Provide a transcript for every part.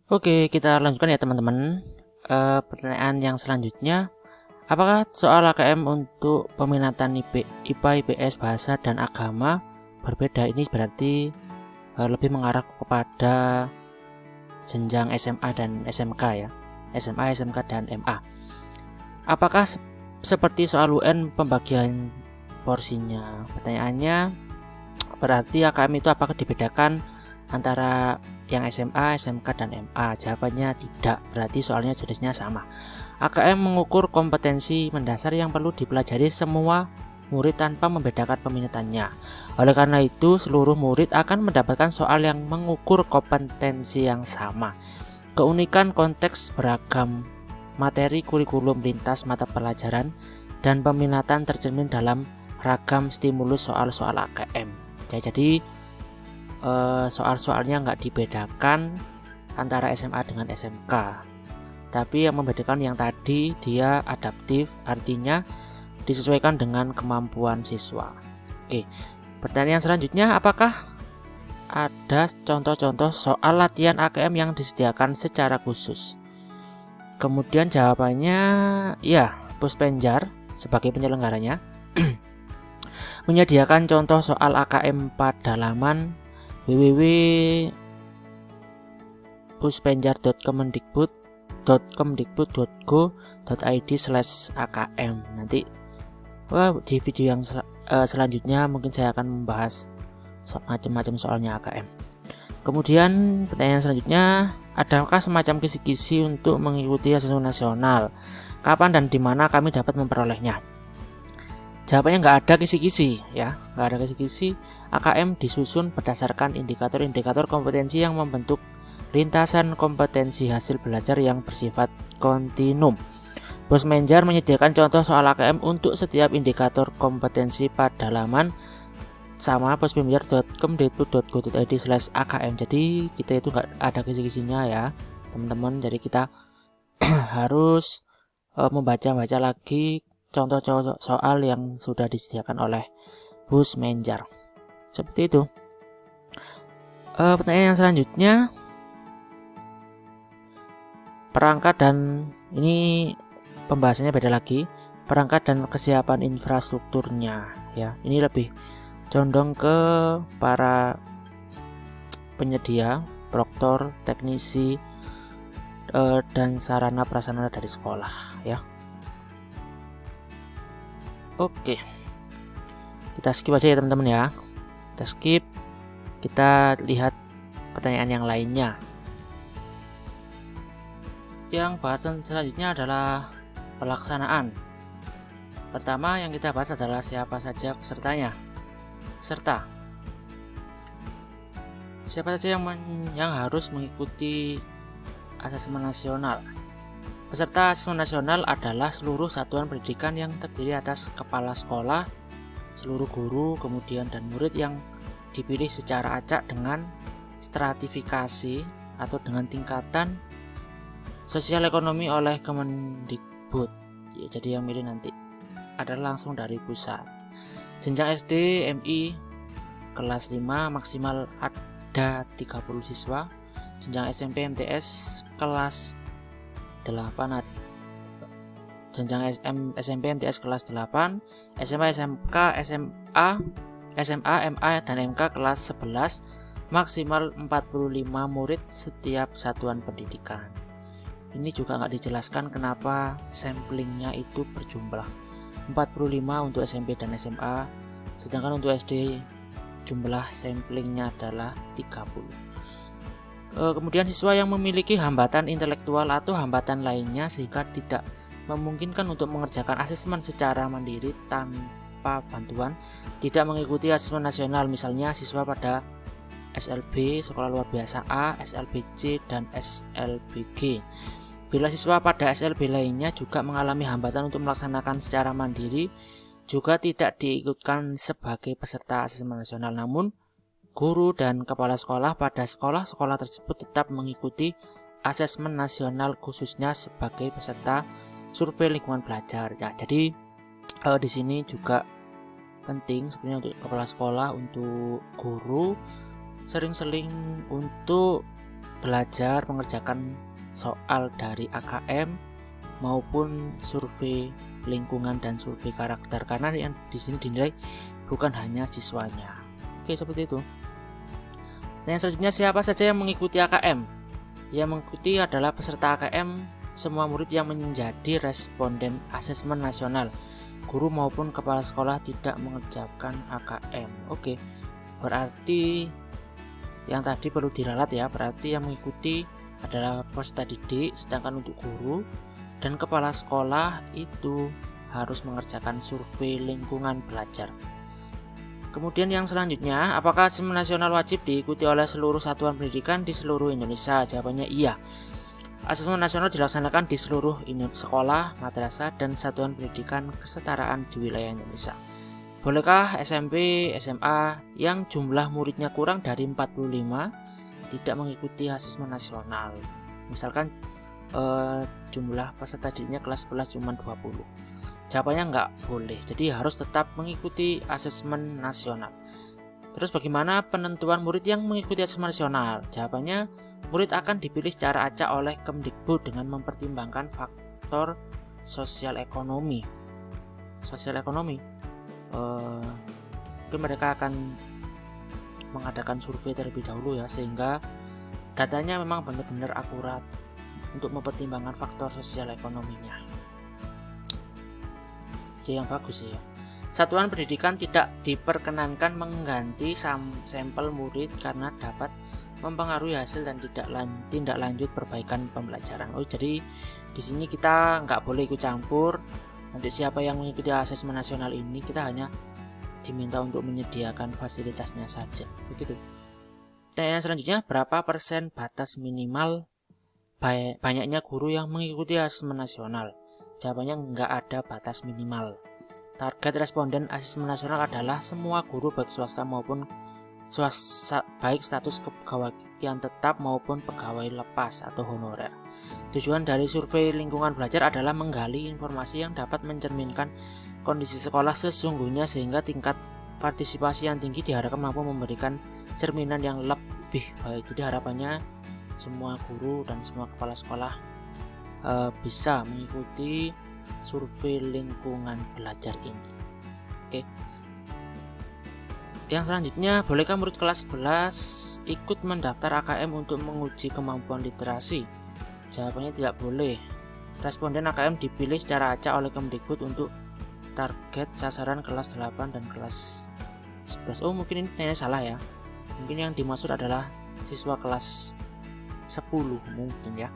Oke, kita lanjutkan ya teman-teman. Pertanyaan yang selanjutnya, apakah soal AKM untuk peminatan IPA, IPS, bahasa dan agama berbeda? Ini berarti lebih mengarah kepada jenjang SMA dan SMK ya. SMA, SMK dan MA. Apakah seperti soal UN pembagian porsinya? Pertanyaannya berarti AKM itu apakah dibedakan antara yang SMA, SMK, dan MA? Jawabannya tidak, berarti soalnya jenisnya sama. AKM mengukur kompetensi mendasar yang perlu dipelajari semua murid tanpa membedakan peminatannya. Oleh karena itu, seluruh murid akan mendapatkan soal yang mengukur kompetensi yang sama. Keunikan konteks beragam materi kurikulum lintas mata pelajaran dan peminatan tercermin dalam ragam stimulus soal-soal AKM. Jadi soal-soalnya nggak dibedakan antara SMA dengan SMK, tapi yang membedakan yang tadi dia adaptif, artinya disesuaikan dengan kemampuan siswa. Oke, pertanyaan selanjutnya, apakah ada contoh-contoh soal latihan AKM yang disediakan secara khusus? Kemudian jawabannya ya, Puspenjar sebagai penyelenggaranya menyediakan contoh soal AKM pada laman www.puspenjar.kemendikbud.go.id/akm. Nanti di video yang selanjutnya mungkin saya akan membahas macam-macam soalnya AKM. Kemudian pertanyaan selanjutnya, adakah semacam kisi-kisi untuk mengikuti asesmen nasional? Kapan dan di mana kami dapat memperolehnya? Jawabannya nggak ada kisi-kisi ya, nggak ada kisi-kisi. AKM disusun berdasarkan indikator-indikator kompetensi yang membentuk lintasan kompetensi hasil belajar yang bersifat kontinum. Puspenjar menyediakan contoh soal AKM untuk setiap indikator kompetensi pada laman sama puspenjar.kemdikbud.go.id/akm. Jadi kita itu nggak ada kisi-kisinya ya teman-teman. Jadi kita harus membaca-baca lagi contoh-contoh soal yang sudah disediakan oleh Puspenjar. Seperti itu. Pertanyaan yang selanjutnya, perangkat dan ini pembahasannya beda lagi. Perangkat dan kesiapan infrastrukturnya ya. Ini lebih condong ke para penyedia, proktor, teknisi dan sarana prasarana dari sekolah ya. Oke, kita skip aja ya teman-teman ya. Kita skip, kita lihat pertanyaan yang lainnya. Yang bahasan selanjutnya adalah pelaksanaan. Pertama yang kita bahas adalah siapa saja pesertanya. Peserta, siapa saja yang harus mengikuti asesmen nasional? Peserta asesmen nasional adalah seluruh satuan pendidikan yang terdiri atas kepala sekolah, seluruh guru, kemudian dan murid yang dipilih secara acak dengan stratifikasi atau dengan tingkatan sosial ekonomi oleh Kemendikbud. Ya, jadi yang milih nanti adalah langsung dari pusat. Jenjang SD, MI, kelas 5 maksimal ada 30 siswa. Jenjang SMP, MTS, kelas 8, jenjang SMP MTS kelas 8, SMA SMK SMA MA dan MK kelas 11, maksimal 45 murid setiap satuan pendidikan. Ini juga nggak dijelaskan kenapa samplingnya itu berjumlah 45 untuk SMP dan SMA, sedangkan untuk SD jumlah samplingnya adalah 30. Kemudian siswa yang memiliki hambatan intelektual atau hambatan lainnya sehingga tidak memungkinkan untuk mengerjakan asesmen secara mandiri tanpa bantuan, tidak mengikuti asesmen nasional, misalnya siswa pada SLB Sekolah Luar Biasa A, SLBC, dan SLBG. Bila siswa pada SLB lainnya juga mengalami hambatan untuk melaksanakan secara mandiri, juga tidak diikutkan sebagai peserta asesmen nasional, namun guru dan kepala sekolah pada sekolah-sekolah tersebut tetap mengikuti asesmen nasional khususnya sebagai peserta survei lingkungan belajar. Ya, jadi di sini juga penting sebenarnya untuk kepala sekolah, untuk guru sering-sering untuk belajar mengerjakan soal dari AKM maupun survei lingkungan dan survei karakter, karena yang di sini dinilai bukan hanya siswanya. Oke, seperti itu. Nah, yang selanjutnya, siapa saja yang mengikuti AKM? Yang mengikuti adalah peserta AKM semua murid yang menjadi responden asesmen nasional. Guru maupun kepala sekolah tidak mengerjakan AKM. Oke, berarti yang tadi perlu diralat ya. Berarti yang mengikuti adalah peserta didik, sedangkan untuk guru dan kepala sekolah itu harus mengerjakan survei lingkungan belajar. Kemudian yang selanjutnya, apakah asesmen nasional wajib diikuti oleh seluruh satuan pendidikan di seluruh Indonesia? Jawabannya iya. Asesmen nasional dilaksanakan di seluruh sekolah, madrasah, dan satuan pendidikan kesetaraan di wilayah Indonesia. Bolehkah SMP, SMA yang jumlah muridnya kurang dari 45 tidak mengikuti asesmen nasional? Misalkan jumlah peserta didiknya kelas 11 cuma 20. Jawabannya nggak boleh, jadi harus tetap mengikuti asesmen nasional. Terus bagaimana penentuan murid yang mengikuti asesmen nasional? Jawabannya, murid akan dipilih secara acak oleh Kemdikbud dengan mempertimbangkan faktor sosial ekonomi. Mungkin mereka akan mengadakan survei terlebih dahulu ya, sehingga datanya memang benar-benar akurat untuk mempertimbangkan faktor sosial ekonominya. Yang bagus ya. Satuan pendidikan tidak diperkenankan mengganti sampel murid karena dapat mempengaruhi hasil dan tindak lanjut perbaikan pembelajaran. Jadi di sini kita nggak boleh ikut campur. Nanti siapa yang mengikuti asesmen nasional ini, kita hanya diminta untuk menyediakan fasilitasnya saja. Begitu. Dan yang selanjutnya, berapa persen batas minimal banyaknya guru yang mengikuti asesmen nasional? Jawabannya nggak ada batas minimal. Target responden asesmen nasional adalah semua guru baik swasta maupun baik status kepegawaian tetap maupun pegawai lepas atau honorer. Tujuan dari survei lingkungan belajar adalah menggali informasi yang dapat mencerminkan kondisi sekolah sesungguhnya, sehingga tingkat partisipasi yang tinggi diharapkan mampu memberikan cerminan yang lebih baik. Jadi harapannya semua guru dan semua kepala sekolah bisa mengikuti survei lingkungan belajar ini. Oke. Yang selanjutnya, bolehkah murid kelas 11 ikut mendaftar AKM untuk menguji kemampuan literasi? Jawabannya tidak boleh. Responden AKM dipilih secara acak oleh Kemdikbud untuk target sasaran kelas 8 dan kelas 11. Mungkin ini salah ya. Mungkin yang dimaksud adalah siswa kelas 10 mungkin ya.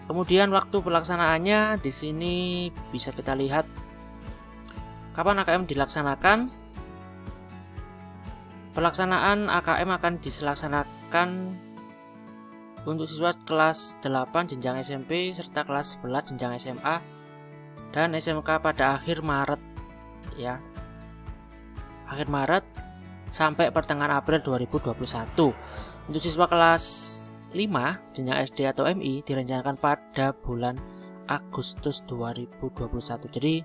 Kemudian waktu pelaksanaannya di sini bisa kita lihat kapan AKM dilaksanakan. Pelaksanaan AKM akan dilaksanakan untuk siswa kelas 8 jenjang SMP serta kelas 11 jenjang SMA dan SMK pada akhir Maret ya. Akhir Maret sampai pertengahan April 2021. Untuk siswa kelas 5 jenjang SD atau MI direncanakan pada bulan Agustus 2021. Jadi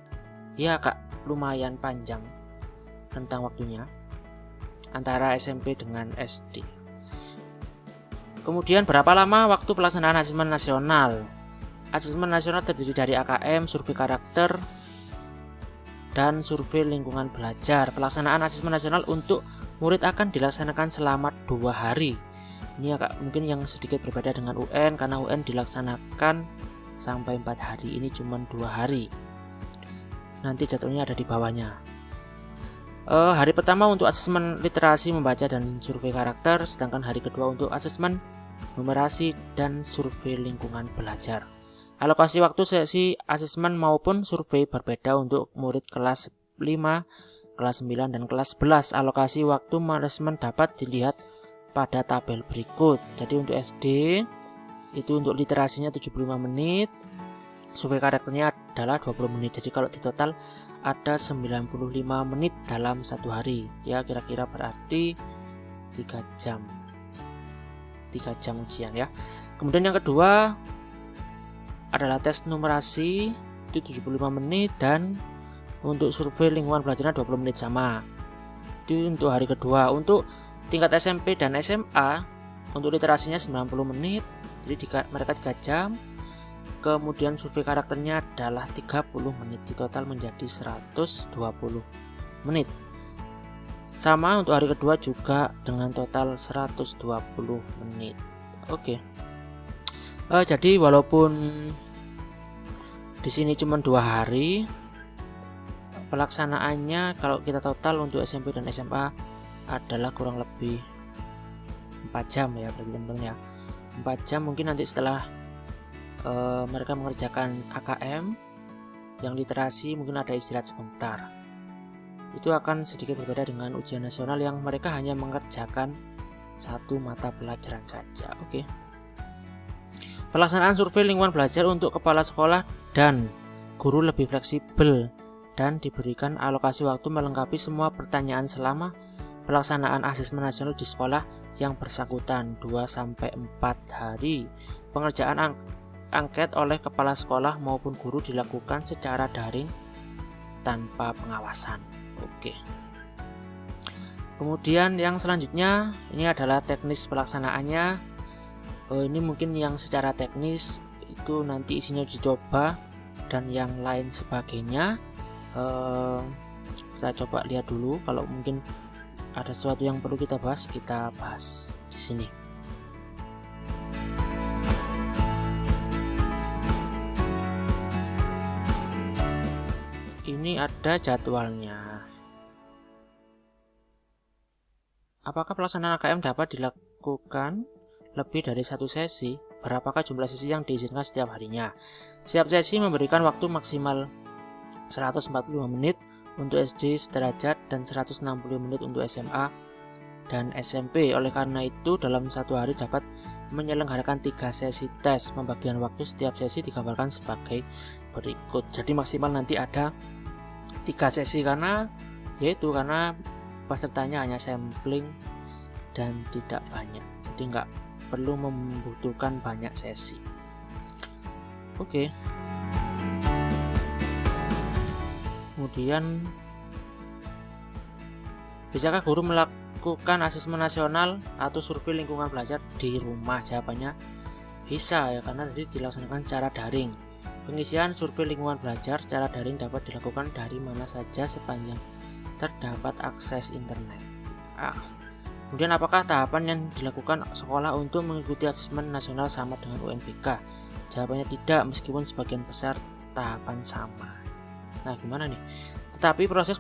ya agak lumayan panjang rentang waktunya antara SMP dengan SD. Kemudian berapa lama waktu pelaksanaan asesmen nasional? Asesmen nasional terdiri dari AKM, survei karakter, dan survei lingkungan belajar. Pelaksanaan asesmen nasional untuk murid akan dilaksanakan selama 2 hari. Ini agak mungkin yang sedikit berbeda dengan UN, karena UN dilaksanakan sampai 4 hari, ini cuma 2 hari. Nanti jadwalnya ada di bawahnya. Hari pertama untuk asesmen literasi membaca dan survei karakter, sedangkan hari kedua untuk asesmen numerasi dan survei lingkungan belajar. Alokasi waktu sesi asesmen maupun survei berbeda untuk murid kelas 5, kelas 9, dan kelas 11. Alokasi waktu asesmen dapat dilihat pada tabel berikut. Jadi untuk SD itu untuk literasinya 75 menit, survei karakternya adalah 20 menit. Jadi kalau di total ada 95 menit dalam 1 hari. Ya kira-kira berarti 3 jam. 3 jam ujian ya. Kemudian yang kedua adalah tes numerasi itu 75 menit, dan untuk survei lingkungan belajarnya 20 menit sama. Itu untuk hari kedua. Untuk tingkat SMP dan SMA Untuk literasinya 90 menit, jadi mereka 3 jam. Kemudian survei karakternya adalah 30 menit, di total menjadi 120 menit. Sama untuk hari kedua juga dengan total 120 menit. Oke. Jadi walaupun di sini cuma 2 hari, pelaksanaannya kalau kita total untuk SMP dan SMA adalah kurang lebih 4 jam ya bagi teman-teman ya. 4 jam mungkin nanti setelah mereka mengerjakan AKM yang literasi mungkin ada istirahat sebentar. Itu akan sedikit berbeda dengan ujian nasional yang mereka hanya mengerjakan satu mata pelajaran saja. Oke. Pelaksanaan survei lingkungan belajar untuk kepala sekolah dan guru lebih fleksibel dan diberikan alokasi waktu melengkapi semua pertanyaan selama pelaksanaan asesmen nasional di sekolah yang bersangkutan 2-4 hari. Pengerjaan angket oleh kepala sekolah maupun guru dilakukan secara daring tanpa pengawasan. Oke. Kemudian yang selanjutnya ini adalah teknis pelaksanaannya. Ini mungkin yang secara teknis itu nanti isinya dicoba dan yang lain sebagainya. Kita coba lihat dulu, kalau mungkin ada sesuatu yang perlu kita bahas di sini. Ini ada jadwalnya. Apakah pelaksanaan AKM dapat dilakukan lebih dari satu sesi? Berapakah jumlah sesi yang diizinkan setiap harinya? Setiap sesi memberikan waktu maksimal 145 menit untuk SD sederajat dan 160 menit untuk SMA dan SMP. Oleh karena itu, dalam satu hari dapat menyelenggarakan 3 sesi tes. Pembagian waktu setiap sesi digambarkan sebagai berikut. Jadi maksimal nanti ada 3 sesi karena pesertanya hanya sampling dan tidak banyak. Jadi nggak perlu membutuhkan banyak sesi. Oke. Kemudian, bisakah guru melakukan asesmen nasional atau survei lingkungan belajar di rumah? Jawabannya bisa ya, karena tadi dilaksanakan secara daring. Pengisian survei lingkungan belajar secara daring dapat dilakukan dari mana saja sepanjang terdapat akses internet. Kemudian, apakah tahapan yang dilakukan sekolah untuk mengikuti asesmen nasional sama dengan UNBK? Jawabannya tidak, meskipun sebagian besar tahapan sama. Nah, gimana nih? Tetapi proses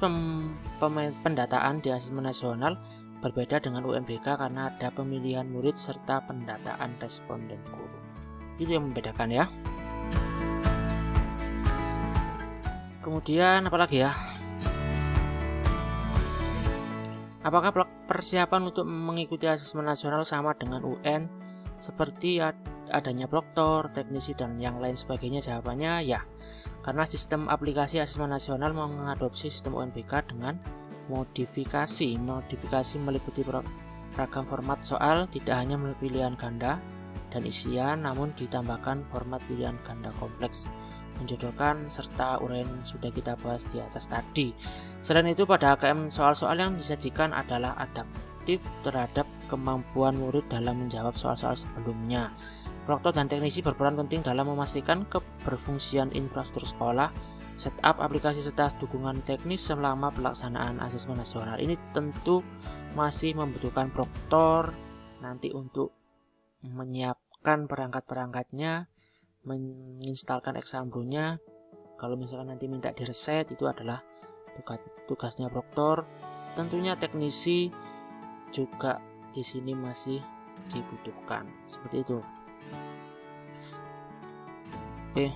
pendataan di asesmen nasional berbeda dengan UNBK karena ada pemilihan murid serta pendataan responden guru. Itu yang membedakan ya. Kemudian apalagi ya? Apakah persiapan untuk mengikuti asesmen nasional sama dengan UN seperti adanya proktor, teknisi, dan yang lain sebagainya? Jawabannya ya, karena sistem aplikasi asesmen nasional mengadopsi sistem UNBK dengan modifikasi. Modifikasi meliputi ragam format soal, tidak hanya pilihan ganda dan isian, namun ditambahkan format pilihan ganda kompleks, menjodohkan, serta uraian sudah kita bahas di atas tadi. Selain itu, pada AKM soal-soal yang disajikan adalah adaptif terhadap kemampuan murid dalam menjawab soal-soal sebelumnya. Proktor dan teknisi berperan penting dalam memastikan keberfungsian infrastruktur sekolah, setup aplikasi serta dukungan teknis selama pelaksanaan asesmen nasional. Ini tentu masih membutuhkan proktor nanti untuk menyiapkan perangkat-perangkatnya, menginstalkan exambro-nya. Kalau misalkan nanti minta direset, itu adalah tugasnya proktor. Tentunya teknisi juga di sini masih dibutuhkan. Seperti itu. Oke,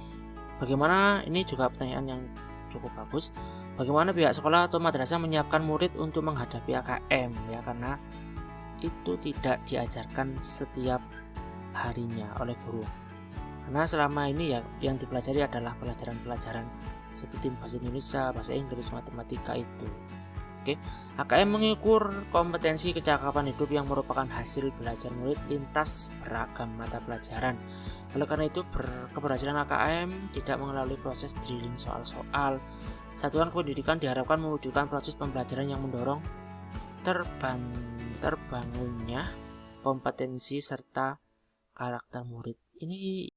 bagaimana, ini juga pertanyaan yang cukup bagus. Bagaimana pihak sekolah atau madrasah menyiapkan murid untuk menghadapi AKM ya, karena itu tidak diajarkan setiap harinya oleh guru. Karena selama ini ya yang dipelajari adalah pelajaran-pelajaran seperti bahasa Indonesia, bahasa Inggris, matematika itu. Oke, AKM mengukur kompetensi kecakapan hidup yang merupakan hasil belajar murid lintas beragam mata pelajaran. Oleh karena itu, keberhasilan AKM tidak melalui proses drilling soal-soal. Satuan pendidikan diharapkan mewujudkan proses pembelajaran yang mendorong terbangunnya kompetensi serta karakter murid. Ini